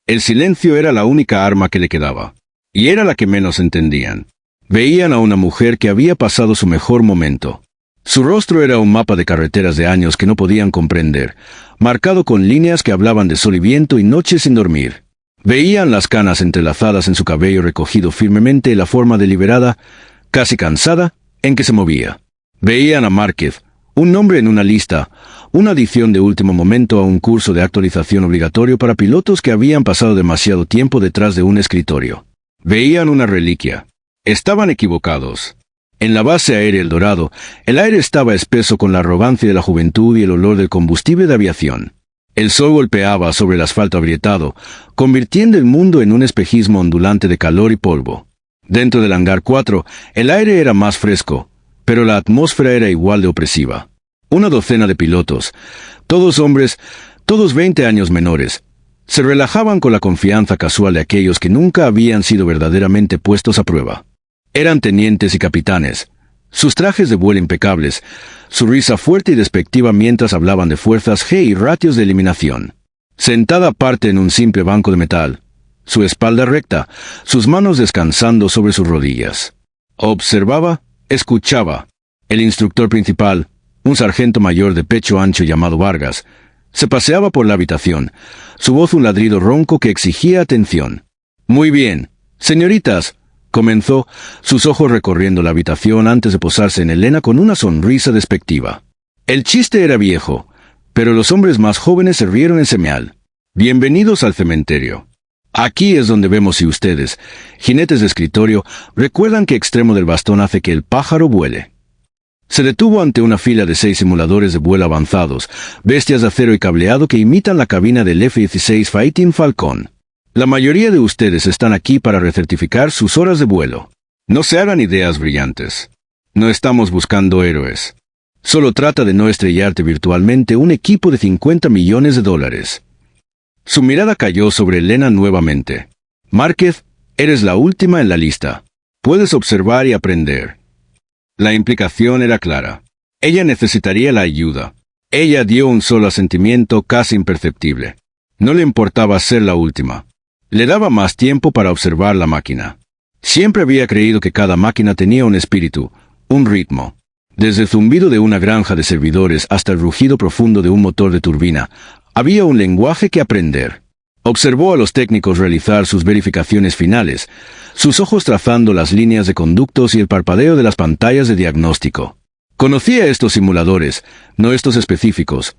El silencio era la única arma que le quedaba. Y era la que menos entendían. Veían a una mujer que había pasado su mejor momento. Su rostro era un mapa de carreteras de años que no podían comprender, marcado con líneas que hablaban de sol y viento y noches sin dormir. Veían las canas entrelazadas en su cabello recogido firmemente y la forma deliberada, casi cansada, en que se movía. Veían a Márquez, un nombre en una lista, una adición de último momento a un curso de actualización obligatorio para pilotos que habían pasado demasiado tiempo detrás de un escritorio. Veían una reliquia. Estaban equivocados. En la base aérea El Dorado, el aire estaba espeso con la arrogancia de la juventud y el olor del combustible de aviación. El sol golpeaba sobre el asfalto agrietado, convirtiendo el mundo en un espejismo ondulante de calor y polvo. Dentro del hangar 4, el aire era más fresco, pero la atmósfera era igual de opresiva. Una docena de pilotos, todos hombres, todos 20 años menores, se relajaban con la confianza casual de aquellos que nunca habían sido verdaderamente puestos a prueba. Eran tenientes y capitanes, sus trajes de vuelo impecables, su risa fuerte y despectiva mientras hablaban de fuerzas G y ratios de eliminación. Sentada aparte en un simple banco de metal, su espalda recta, sus manos descansando sobre sus rodillas. Observaba, escuchaba. El instructor principal, un sargento mayor de pecho ancho llamado Vargas, se paseaba por la habitación, su voz un ladrido ronco que exigía atención. «Muy bien, señoritas», comenzó, sus ojos recorriendo la habitación antes de posarse en Elena con una sonrisa despectiva. El chiste era viejo, pero los hombres más jóvenes se rieron en señal. «Bienvenidos al cementerio. Aquí es donde vemos si ustedes, jinetes de escritorio, recuerdan qué extremo del bastón hace que el pájaro vuele». Se detuvo ante una fila de 6 simuladores de vuelo avanzados, bestias de acero y cableado que imitan la cabina del F-16 Fighting Falcon. La mayoría de ustedes están aquí para recertificar sus horas de vuelo. No se hagan ideas brillantes. No estamos buscando héroes. Solo trata de no estrellarte virtualmente un equipo de $50 millones. Su mirada cayó sobre Elena nuevamente. Márquez, eres la última en la lista. Puedes observar y aprender. La implicación era clara. Ella necesitaría la ayuda. Ella dio un solo asentimiento casi imperceptible. No le importaba ser la última. Le daba más tiempo para observar la máquina. Siempre había creído que cada máquina tenía un espíritu, un ritmo. Desde el zumbido de una granja de servidores hasta el rugido profundo de un motor de turbina, había un lenguaje que aprender. Observó a los técnicos realizar sus verificaciones finales, sus ojos trazando las líneas de conductos y el parpadeo de las pantallas de diagnóstico. Conocía estos simuladores, no estos específicos,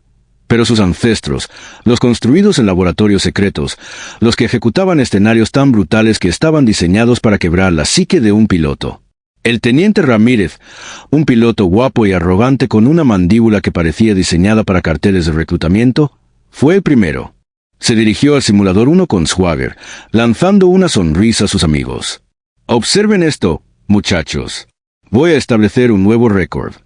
pero sus ancestros, los construidos en laboratorios secretos, los que ejecutaban escenarios tan brutales que estaban diseñados para quebrar la psique de un piloto. El teniente Ramírez, un piloto guapo y arrogante con una mandíbula que parecía diseñada para carteles de reclutamiento, fue el primero. Se dirigió al simulador 1 con Swagger, lanzando una sonrisa a sus amigos. «Observen esto, muchachos. Voy a establecer un nuevo récord».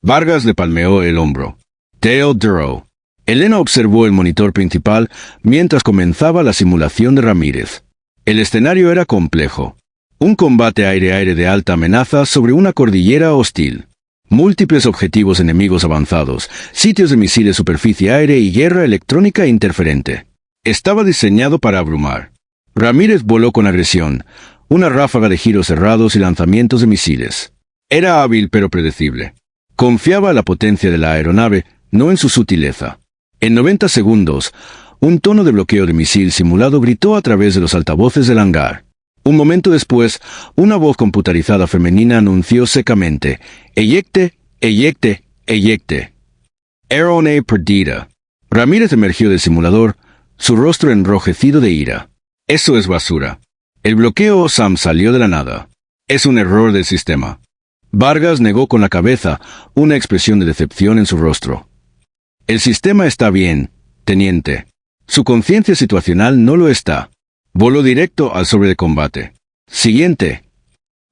Vargas le palmeó el hombro. «Dale Duro». Elena observó el monitor principal mientras comenzaba la simulación de Ramírez. El escenario era complejo. Un combate aire-aire de alta amenaza sobre una cordillera hostil. Múltiples objetivos enemigos avanzados, sitios de misiles superficie-aire y guerra electrónica interferente. Estaba diseñado para abrumar. Ramírez voló con agresión, una ráfaga de giros cerrados y lanzamientos de misiles. Era hábil pero predecible. Confiaba en la potencia de la aeronave, no en su sutileza. En 90 segundos, un tono de bloqueo de misil simulado gritó a través de los altavoces del hangar. Un momento después, una voz computarizada femenina anunció secamente: «Eyecte, eyecte, eyecte». Aeronave perdida. Ramírez emergió del simulador, su rostro enrojecido de ira. «Eso es basura. El bloqueo SAM salió de la nada. Es un error del sistema». Vargas negó con la cabeza, una expresión de decepción en su rostro. «El sistema está bien, teniente. Su conciencia situacional no lo está». Voló directo al sobre de combate. Siguiente.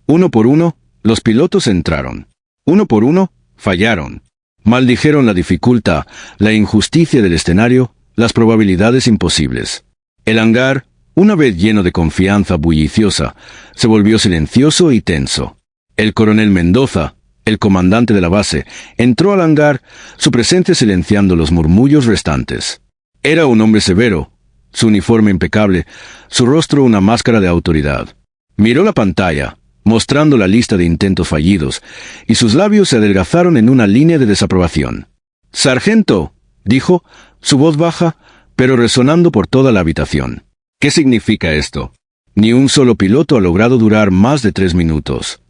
Uno por uno, los pilotos entraron. Uno por uno, fallaron. Maldijeron la dificultad, la injusticia del escenario, las probabilidades imposibles. El hangar, una vez lleno de confianza bulliciosa, se volvió silencioso y tenso. El coronel Mendoza, el comandante de la base, entró al hangar, su presencia silenciando los murmullos restantes. Era un hombre severo, su uniforme impecable, su rostro una máscara de autoridad. Miró la pantalla, mostrando la lista de intentos fallidos, y sus labios se adelgazaron en una línea de desaprobación. «Sargento», dijo, su voz baja, pero resonando por toda la habitación. «¿Qué significa esto? Ni un solo piloto ha logrado durar más de 3 minutos».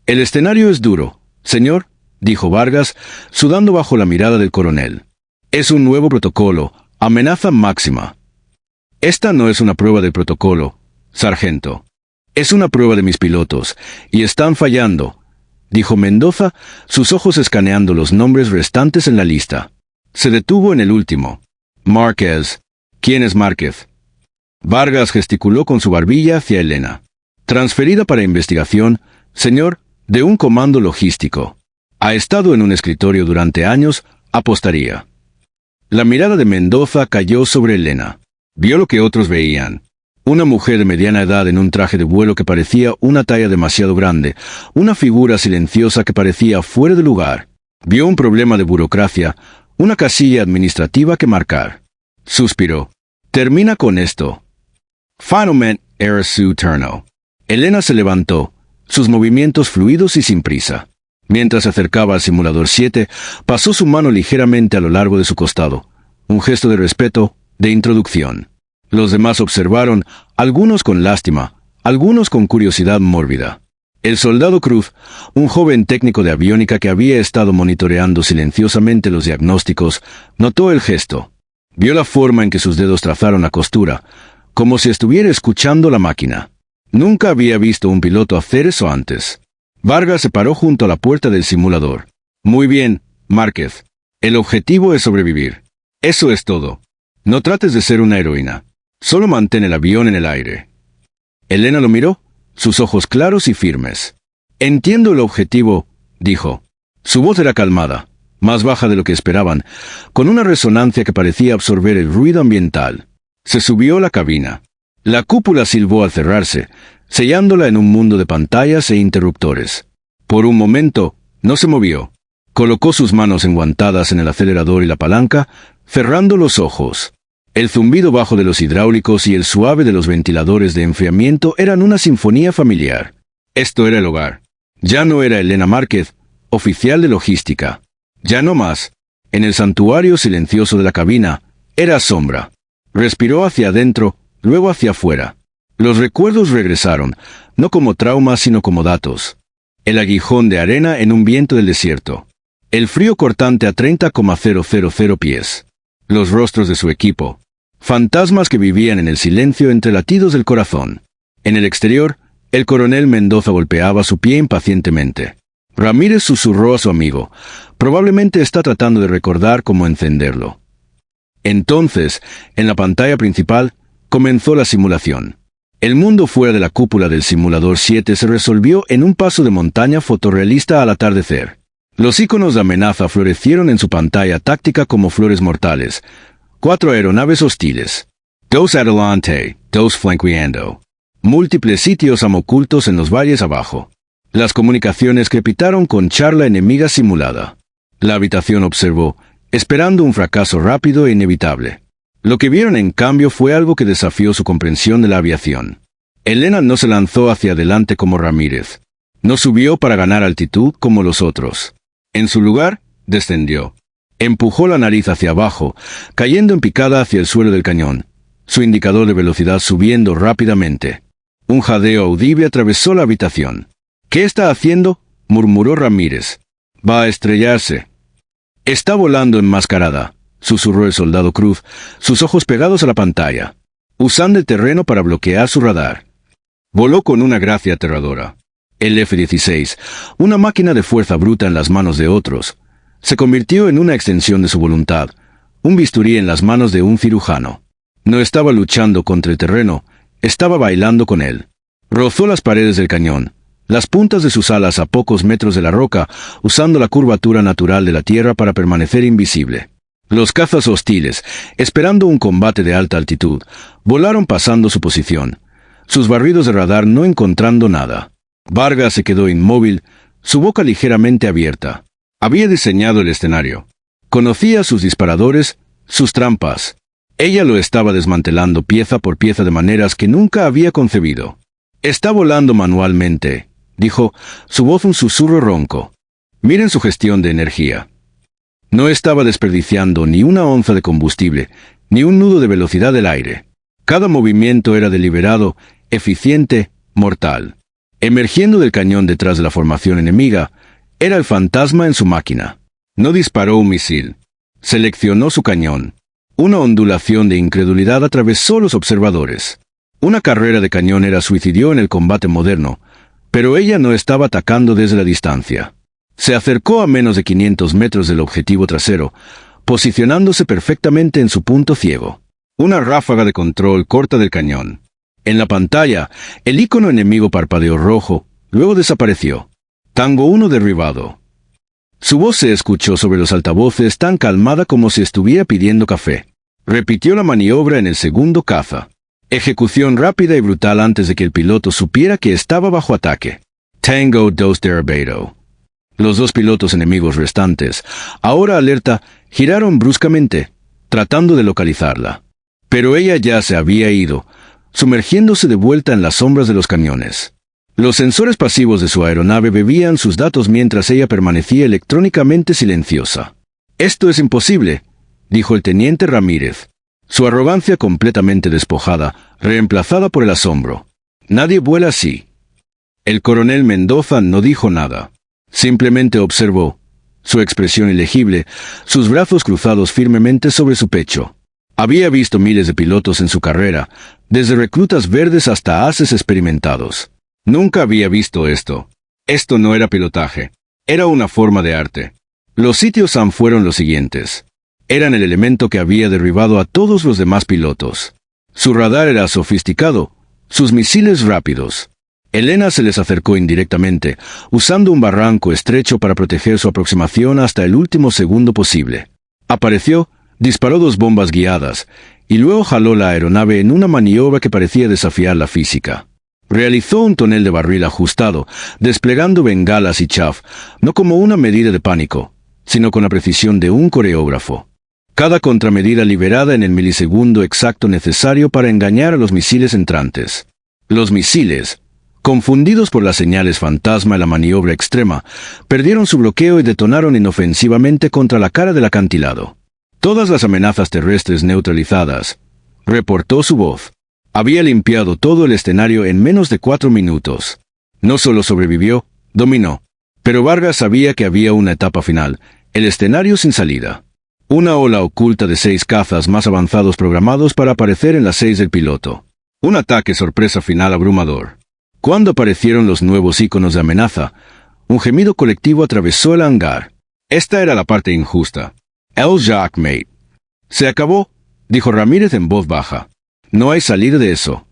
«El escenario es duro, señor», dijo Vargas, sudando bajo la mirada del coronel. «Es un nuevo protocolo, amenaza máxima». «Esta no es una prueba del protocolo, sargento. Es una prueba de mis pilotos, y están fallando», dijo Mendoza, sus ojos escaneando los nombres restantes en la lista. Se detuvo en el último. «Márquez». «¿Quién es Márquez?» Vargas gesticuló con su barbilla hacia Elena. «Transferida para investigación, señor, de un comando logístico. Ha estado en un escritorio durante años, apostaría». La mirada de Mendoza cayó sobre Elena. Vio lo que otros veían. Una mujer de mediana edad en un traje de vuelo que parecía una talla demasiado grande, una figura silenciosa que parecía fuera de lugar. Vio un problema de burocracia, una casilla administrativa que marcar. Suspiró. «Termina con esto». «Finalmente era su turno». Elena se levantó, sus movimientos fluidos y sin prisa. Mientras se acercaba al simulador 7, pasó su mano ligeramente a lo largo de su costado. Un gesto de respeto, de introducción. Los demás observaron, algunos con lástima, algunos con curiosidad mórbida. El soldado Cruz, un joven técnico de aviónica que había estado monitoreando silenciosamente los diagnósticos, notó el gesto. Vio la forma en que sus dedos trazaron la costura, como si estuviera escuchando la máquina. Nunca había visto un piloto hacer eso antes. Vargas se paró junto a la puerta del simulador. «Muy bien, Márquez. El objetivo es sobrevivir. Eso es todo. No trates de ser una heroína. Solo mantén el avión en el aire». Elena lo miró, sus ojos claros y firmes. «Entiendo el objetivo», dijo. Su voz era calmada, más baja de lo que esperaban, con una resonancia que parecía absorber el ruido ambiental. Se subió a la cabina. La cúpula silbó al cerrarse, sellándola en un mundo de pantallas e interruptores. Por un momento, no se movió. Colocó sus manos enguantadas en el acelerador y la palanca, cerrando los ojos. El zumbido bajo de los hidráulicos y el suave de los ventiladores de enfriamiento eran una sinfonía familiar. Esto era el hogar. Ya no era Elena Márquez, oficial de logística. Ya no más. En el santuario silencioso de la cabina, era sombra. Respiró hacia adentro, luego hacia afuera. Los recuerdos regresaron, no como traumas sino como datos. El aguijón de arena en un viento del desierto. El frío cortante a 30,000 pies. Los rostros de su equipo. Fantasmas que vivían en el silencio entre latidos del corazón. En el exterior, el coronel Mendoza golpeaba su pie impacientemente. Ramírez susurró a su amigo. Probablemente está tratando de recordar cómo encenderlo. Entonces, en la pantalla principal, comenzó la simulación. El mundo fuera de la cúpula del simulador 7 se resolvió en un paso de montaña fotorrealista al atardecer. Los iconos de amenaza florecieron en su pantalla táctica como flores mortales. 4 aeronaves hostiles. 2 adelante, 2 flanqueando. Múltiples sitios ocultos en los valles abajo. Las comunicaciones crepitaron con charla enemiga simulada. La habitación observó, esperando un fracaso rápido e inevitable. Lo que vieron en cambio fue algo que desafió su comprensión de la aviación. Elena no se lanzó hacia adelante como Ramírez. No subió para ganar altitud como los otros. En su lugar, descendió. Empujó la nariz hacia abajo, cayendo en picada hacia el suelo del cañón, su indicador de velocidad subiendo rápidamente. Un jadeo audible atravesó la habitación. «¿Qué está haciendo?», murmuró Ramírez. «Va a estrellarse». «Está volando enmascarada», susurró el soldado Cruz, sus ojos pegados a la pantalla, usando el terreno para bloquear su radar. Voló con una gracia aterradora. El F-16, una máquina de fuerza bruta en las manos de otros, se convirtió en una extensión de su voluntad, un bisturí en las manos de un cirujano. No estaba luchando contra el terreno, estaba bailando con él. Rozó las paredes del cañón, las puntas de sus alas a pocos metros de la roca, usando la curvatura natural de la tierra para permanecer invisible. Los cazas hostiles, esperando un combate de alta altitud, volaron pasando su posición, sus barridos de radar no encontrando nada. Vargas se quedó inmóvil, su boca ligeramente abierta. Había diseñado el escenario. Conocía sus disparadores, sus trampas. Ella lo estaba desmantelando pieza por pieza de maneras que nunca había concebido. «Está volando manualmente», dijo, su voz un susurro ronco. «Miren su gestión de energía». No estaba desperdiciando ni una onza de combustible, ni un nudo de velocidad del aire. Cada movimiento era deliberado, eficiente, mortal. Emergiendo del cañón detrás de la formación enemiga, era el fantasma en su máquina. No disparó un misil. Seleccionó su cañón. Una ondulación de incredulidad atravesó los observadores. Una carrera de cañonera suicidió en el combate moderno, pero ella no estaba atacando desde la distancia. Se acercó a menos de 500 metros del objetivo trasero, posicionándose perfectamente en su punto ciego. Una ráfaga de control corta del cañón. En la pantalla, el icono enemigo parpadeó rojo, luego desapareció. Tango 1 derribado. Su voz se escuchó sobre los altavoces tan calmada como si estuviera pidiendo café. Repitió la maniobra en el segundo caza. Ejecución rápida y brutal antes de que el piloto supiera que estaba bajo ataque. Tango 2 derribado. Los dos pilotos enemigos restantes, ahora alerta, giraron bruscamente, tratando de localizarla. Pero ella ya se había ido, sumergiéndose de vuelta en las sombras de los camiones. Los sensores pasivos de su aeronave bebían sus datos mientras ella permanecía electrónicamente silenciosa. «Esto es imposible», dijo el teniente Ramírez, su arrogancia completamente despojada, reemplazada por el asombro. «Nadie vuela así». El coronel Mendoza no dijo nada. Simplemente observó, su expresión ilegible, sus brazos cruzados firmemente sobre su pecho. Había visto miles de pilotos en su carrera, desde reclutas verdes hasta ases experimentados. Nunca había visto esto. Esto no era pilotaje. Era una forma de arte. Los sitios SAM fueron los siguientes. Eran el elemento que había derribado a todos los demás pilotos. Su radar era sofisticado, sus misiles rápidos. Elena se les acercó indirectamente, usando un barranco estrecho para proteger su aproximación hasta el último segundo posible. Apareció, disparó 2 bombas guiadas, y luego jaló la aeronave en una maniobra que parecía desafiar la física. Realizó un tonel de barril ajustado, desplegando bengalas y chaff, no como una medida de pánico, sino con la precisión de un coreógrafo. Cada contramedida liberada en el milisegundo exacto necesario para engañar a los misiles entrantes. Los misiles, confundidos por las señales fantasma y la maniobra extrema, perdieron su bloqueo y detonaron inofensivamente contra la cara del acantilado. Todas las amenazas terrestres neutralizadas, reportó su voz. Había limpiado todo el escenario en menos de 4 minutos. No solo sobrevivió, dominó. Pero Vargas sabía que había una etapa final, el escenario sin salida. Una ola oculta de 6 cazas más avanzados programados para aparecer en las 6 del piloto. Un ataque sorpresa final abrumador. Cuando aparecieron los nuevos iconos de amenaza, un gemido colectivo atravesó el hangar. Esta era la parte injusta. El Jackmate. «Se acabó», dijo Ramírez en voz baja. «No hay salida de eso».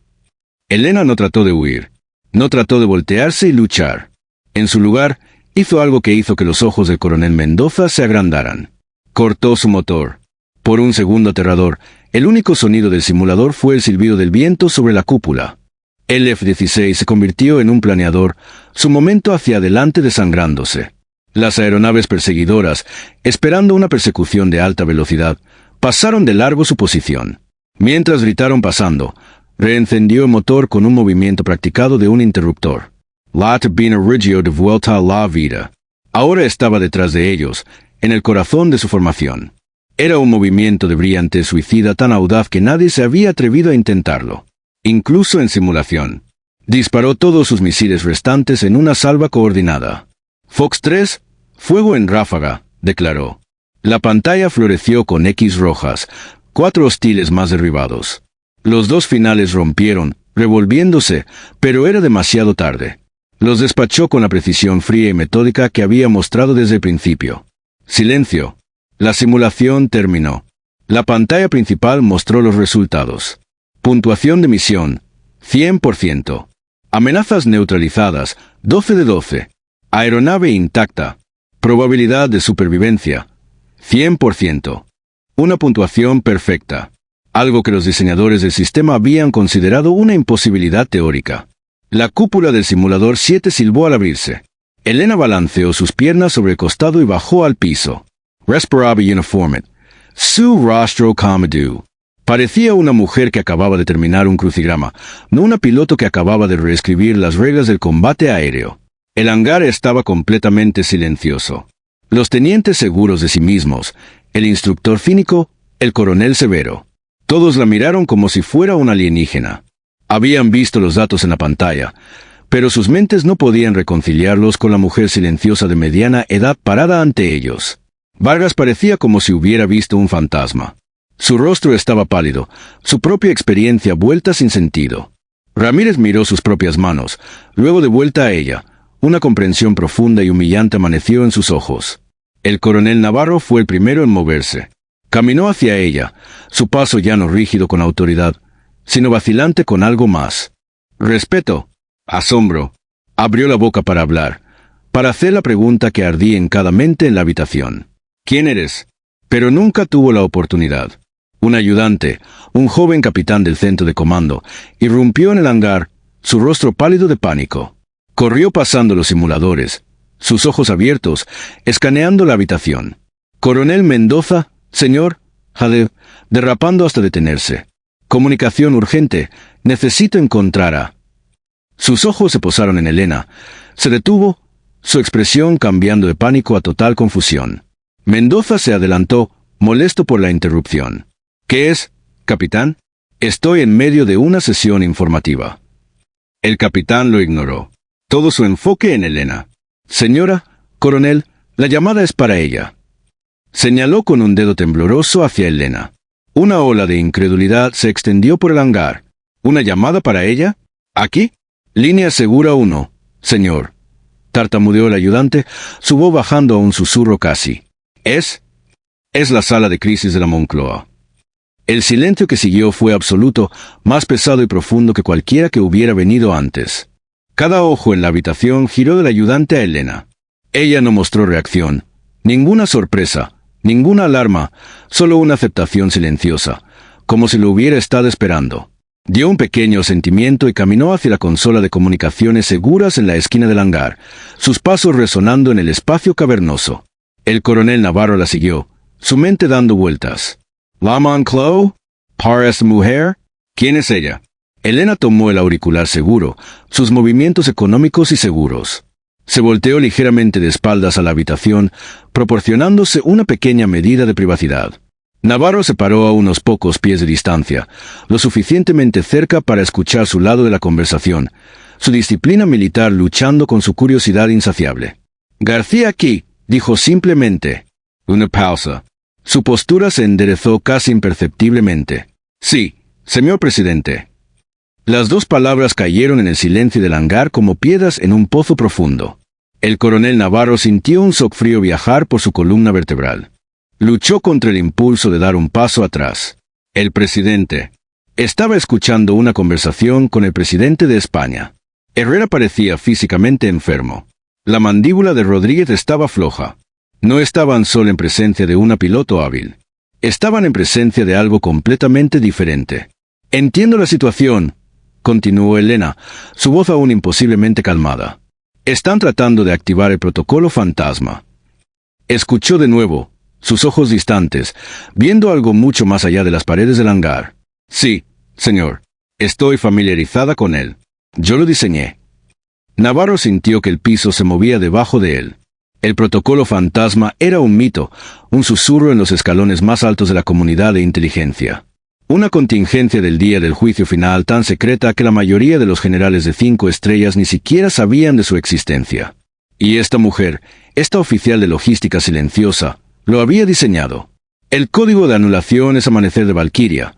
Elena no trató de huir. No trató de voltearse y luchar. En su lugar, hizo algo que hizo que los ojos del coronel Mendoza se agrandaran. Cortó su motor. Por un segundo aterrador, el único sonido del simulador fue el silbido del viento sobre la cúpula. El F-16 se convirtió en un planeador, su momento hacia adelante desangrándose. Las aeronaves perseguidoras, esperando una persecución de alta velocidad, pasaron de largo su posición. Mientras gritaron pasando, reencendió el motor con un movimiento practicado de un interruptor. La turbina Regio de vuelta a la vida. Ahora estaba detrás de ellos, en el corazón de su formación. Era un movimiento de brillante suicida tan audaz que nadie se había atrevido a intentarlo. Incluso en simulación. Disparó todos sus misiles restantes en una salva coordinada. Fox 3, fuego en ráfaga, declaró. La pantalla floreció con X rojas, 4 hostiles más derribados. Los 2 finales rompieron, revolviéndose, pero era demasiado tarde. Los despachó con la precisión fría y metódica que había mostrado desde el principio. Silencio. La simulación terminó. La pantalla principal mostró los resultados. Puntuación de misión, 100%. Amenazas neutralizadas, 12 de 12. Aeronave intacta. Probabilidad de supervivencia, 100%. Una puntuación perfecta. Algo que los diseñadores del sistema habían considerado una imposibilidad teórica. La cúpula del simulador 7 silbó al abrirse. Elena balanceó sus piernas sobre el costado y bajó al piso. Respiraba uniforme. Su rostro cálido. Parecía una mujer que acababa de terminar un crucigrama, no una piloto que acababa de reescribir las reglas del combate aéreo. El hangar estaba completamente silencioso. Los tenientes seguros de sí mismos, el instructor cínico, el coronel severo. Todos la miraron como si fuera un alienígena. Habían visto los datos en la pantalla, pero sus mentes no podían reconciliarlos con la mujer silenciosa de mediana edad parada ante ellos. Vargas parecía como si hubiera visto un fantasma. Su rostro estaba pálido, su propia experiencia vuelta sin sentido. Ramírez miró sus propias manos, luego de vuelta a ella. Una comprensión profunda y humillante amaneció en sus ojos. El coronel Navarro fue el primero en moverse. Caminó hacia ella, su paso ya no rígido con autoridad, sino vacilante con algo más. Respeto, asombro. Abrió la boca para hablar, para hacer la pregunta que ardía en cada mente en la habitación. ¿Quién eres? Pero nunca tuvo la oportunidad. Un ayudante, un joven capitán del centro de comando, irrumpió en el hangar, su rostro pálido de pánico. Corrió pasando los simuladores, sus ojos abiertos, escaneando la habitación. Coronel Mendoza, señor, derrapando hasta detenerse. Comunicación urgente, necesito encontrar a... Sus ojos se posaron en Elena. Se detuvo, su expresión cambiando de pánico a total confusión. Mendoza se adelantó, molesto por la interrupción. ¿Qué es, capitán? Estoy en medio de una sesión informativa. El capitán lo ignoró. Todo su enfoque en Elena. Señora, coronel, la llamada es para ella. Señaló con un dedo tembloroso hacia Elena. Una ola de incredulidad se extendió por el hangar. ¿Una llamada para ella? ¿Aquí? Línea segura 1, señor. Tartamudeó el ayudante, su voz bajando a un susurro casi. Es la sala de crisis de la Moncloa. El silencio que siguió fue absoluto, más pesado y profundo que cualquiera que hubiera venido antes. Cada ojo en la habitación giró del ayudante a Elena. Ella no mostró reacción, ninguna sorpresa, ninguna alarma, solo una aceptación silenciosa, como si lo hubiera estado esperando. Dio un pequeño asentimiento y caminó hacia la consola de comunicaciones seguras en la esquina del hangar, sus pasos resonando en el espacio cavernoso. El coronel Navarro la siguió, su mente dando vueltas. ¿La Moncloa? ¿Para esta mujer? ¿Quién es ella? Elena tomó el auricular seguro, sus movimientos económicos y seguros. Se volteó ligeramente de espaldas a la habitación, proporcionándose una pequeña medida de privacidad. Navarro se paró a unos pocos pies de distancia, lo suficientemente cerca para escuchar su lado de la conversación, su disciplina militar luchando con su curiosidad insaciable. García aquí, dijo simplemente. Una pausa. Su postura se enderezó casi imperceptiblemente. Sí, señor presidente. Las dos palabras cayeron en el silencio del hangar como piedras en un pozo profundo. El coronel Navarro sintió un sopfrío viajar por su columna vertebral. Luchó contra el impulso de dar un paso atrás. El presidente estaba escuchando una conversación con el presidente de España. Herrera parecía físicamente enfermo. La mandíbula de Rodríguez estaba floja. No estaban solo en presencia de una piloto hábil. Estaban en presencia de algo completamente diferente. Entiendo la situación, continuó Elena, su voz aún imposiblemente calmada. Están tratando de activar el protocolo fantasma. Escuchó de nuevo, sus ojos distantes, viendo algo mucho más allá de las paredes del hangar. Sí, señor. Estoy familiarizada con él. Yo lo diseñé. Navarro sintió que el piso se movía debajo de él. El protocolo fantasma era un mito, un susurro en los escalones más altos de la comunidad de inteligencia. Una contingencia del día del juicio final tan secreta que la mayoría de los generales de 5 estrellas ni siquiera sabían de su existencia. Y esta mujer, esta oficial de logística silenciosa, lo había diseñado. El código de anulación es Amanecer de Valquiria,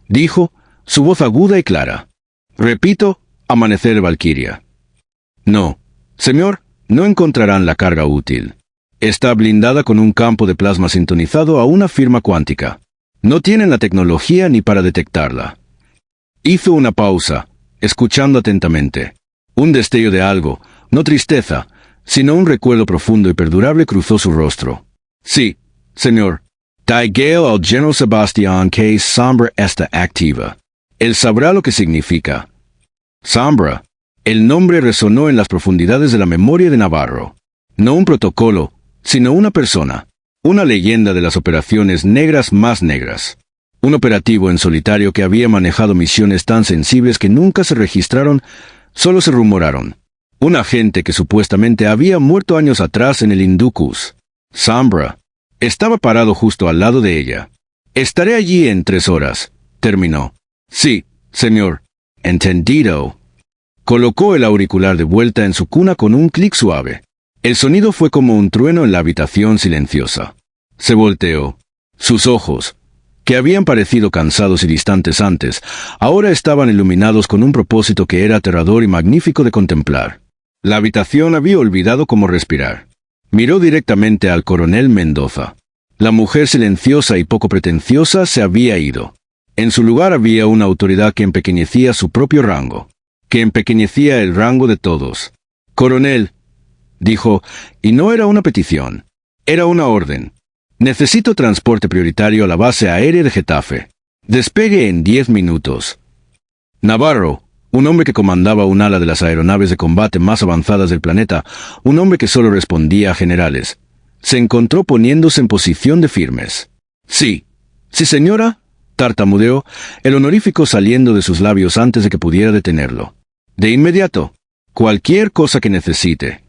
dijo, su voz aguda y clara. Repito, Amanecer de Valquiria. No, señor, no encontrarán la carga útil. Está blindada con un campo de plasma sintonizado a una firma cuántica. No tienen la tecnología ni para detectarla. Hizo una pausa, escuchando atentamente. Un destello de algo, no tristeza, sino un recuerdo profundo y perdurable cruzó su rostro. Sí, señor. Taigueo al General Sebastián que Sombra está activa. Él sabrá lo que significa. Sombra. El nombre resonó en las profundidades de la memoria de Navarro. No un protocolo, sino una persona. Una leyenda de las operaciones negras más negras. Un operativo en solitario que había manejado misiones tan sensibles que nunca se registraron, solo se rumoraron. Un agente que supuestamente había muerto años atrás en el Inducus. Sombra. Estaba parado justo al lado de ella. «Estaré allí en 3 horas», terminó. «Sí, señor». «Entendido». Colocó el auricular de vuelta en su cuna con un clic suave. El sonido fue como un trueno en la habitación silenciosa. Se volteó. Sus ojos, que habían parecido cansados y distantes antes, ahora estaban iluminados con un propósito que era aterrador y magnífico de contemplar. La habitación había olvidado cómo respirar. Miró directamente al coronel Mendoza. La mujer silenciosa y poco pretenciosa se había ido. En su lugar había una autoridad que empequeñecía su propio rango, que empequeñecía el rango de todos. «Coronel», dijo, y no era una petición. Era una orden. «Necesito transporte prioritario a la base aérea de Getafe. Despegue en 10 minutos». Navarro, un hombre que comandaba un ala de las aeronaves de combate más avanzadas del planeta, un hombre que solo respondía a generales, se encontró poniéndose en posición de firmes. «Sí. Sí, señora», tartamudeó, el honorífico saliendo de sus labios antes de que pudiera detenerlo. «De inmediato. Cualquier cosa que necesite».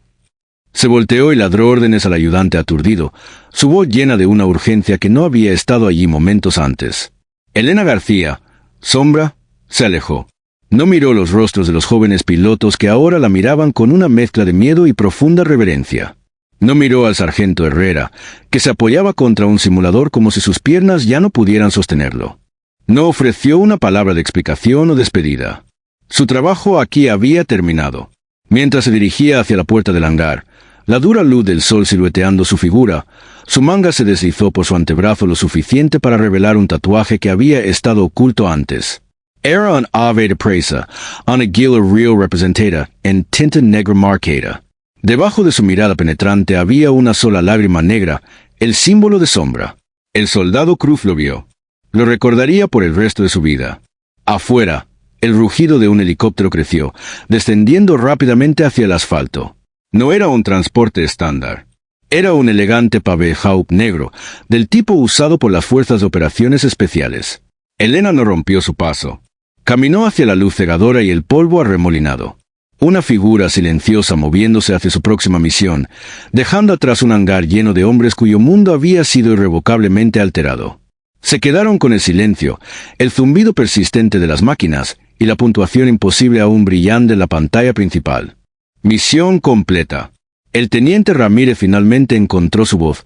Se volteó y ladró órdenes al ayudante aturdido, su voz llena de una urgencia que no había estado allí momentos antes. Elena García, Sombra, se alejó. No miró los rostros de los jóvenes pilotos que ahora la miraban con una mezcla de miedo y profunda reverencia. No miró al sargento Herrera, que se apoyaba contra un simulador como si sus piernas ya no pudieran sostenerlo. No ofreció una palabra de explicación o despedida. Su trabajo aquí había terminado. Mientras se dirigía hacia la puerta del hangar, la dura luz del sol silueteando su figura, su manga se deslizó por su antebrazo lo suficiente para revelar un tatuaje que había estado oculto antes. Era un ave de presa, una águila real representada, en tinta negra marcada. Debajo de su mirada penetrante había una sola lágrima negra, el símbolo de Sombra. El soldado Cruz lo vio. Lo recordaría por el resto de su vida. Afuera, el rugido de un helicóptero creció, descendiendo rápidamente hacia el asfalto. No era un transporte estándar. Era un elegante pavé Haupt negro, del tipo usado por las fuerzas de operaciones especiales. Elena no rompió su paso. Caminó hacia la luz cegadora y el polvo arremolinado. Una figura silenciosa moviéndose hacia su próxima misión, dejando atrás un hangar lleno de hombres cuyo mundo había sido irrevocablemente alterado. Se quedaron con el silencio, el zumbido persistente de las máquinas y la puntuación imposible aún brillante en la pantalla principal. Misión completa. El teniente Ramírez finalmente encontró su voz,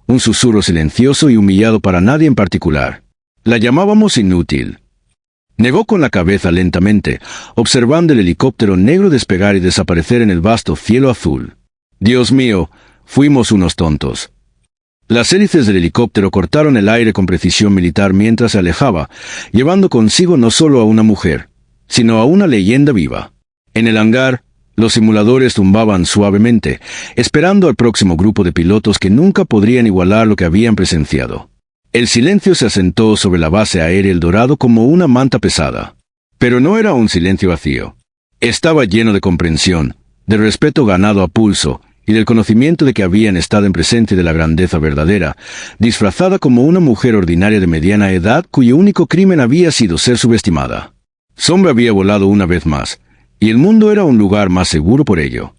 un susurro silencioso y humillado para nadie en particular. La llamábamos inútil. Negó con la cabeza lentamente, observando el helicóptero negro despegar y desaparecer en el vasto cielo azul. Dios mío, fuimos unos tontos. Las hélices del helicóptero cortaron el aire con precisión militar mientras se alejaba, llevando consigo no solo a una mujer, sino a una leyenda viva. En el hangar, los simuladores zumbaban suavemente, esperando al próximo grupo de pilotos que nunca podrían igualar lo que habían presenciado. El silencio se asentó sobre la base aérea El Dorado como una manta pesada. Pero no era un silencio vacío. Estaba lleno de comprensión, de respeto ganado a pulso, y del conocimiento de que habían estado en presencia de la grandeza verdadera, disfrazada como una mujer ordinaria de mediana edad cuyo único crimen había sido ser subestimada. Sombra había volado una vez más, y el mundo era un lugar más seguro por ello.